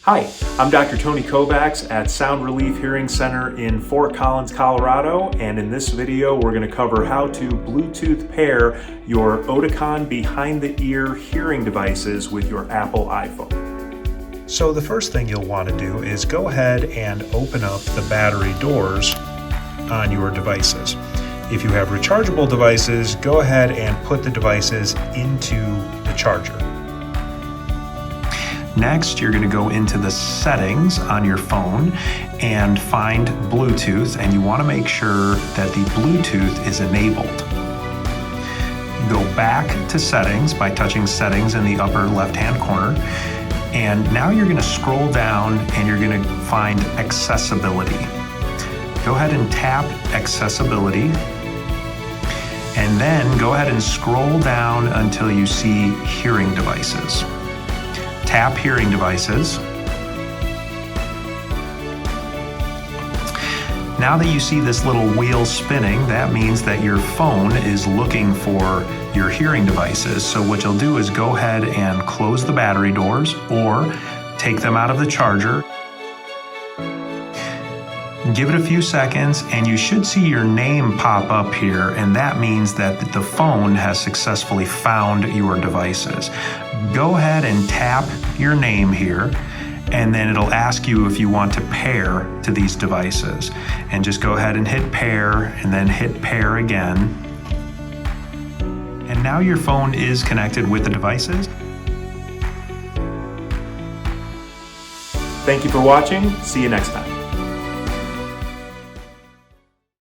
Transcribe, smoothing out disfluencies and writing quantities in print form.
Hi, I'm Dr. Tony Kovacs at Sound Relief Hearing Center in Fort Collins, Colorado, and in this video we're going to cover how to Bluetooth pair your Oticon behind-the-ear hearing devices with your Apple iPhone. So the first thing you'll want to do is go ahead and open up the battery doors on your devices. If you have rechargeable devices, go ahead and put the devices into the charger. Next, you're going to go into the settings on your phone and find Bluetooth, and you want to make sure that the Bluetooth is enabled. Go back to settings by touching settings in the upper left-hand corner, and now you're going to scroll down and you're going to find accessibility. Go ahead and tap accessibility, and then go ahead and scroll down until you see hearing devices. Tap hearing devices. Now that you see this little wheel spinning, that means that your phone is looking for your hearing devices. So what you'll do is go ahead and close the battery doors or take them out of the charger. Give it a few seconds and you should see your name pop up here, and that means that the phone has successfully found your devices. Go ahead and tap your name here, and then it'll ask you if you want to pair to these devices. And just go ahead and hit pair and then hit pair again. And now your phone is connected with the devices. Thank you for watching. See you next time.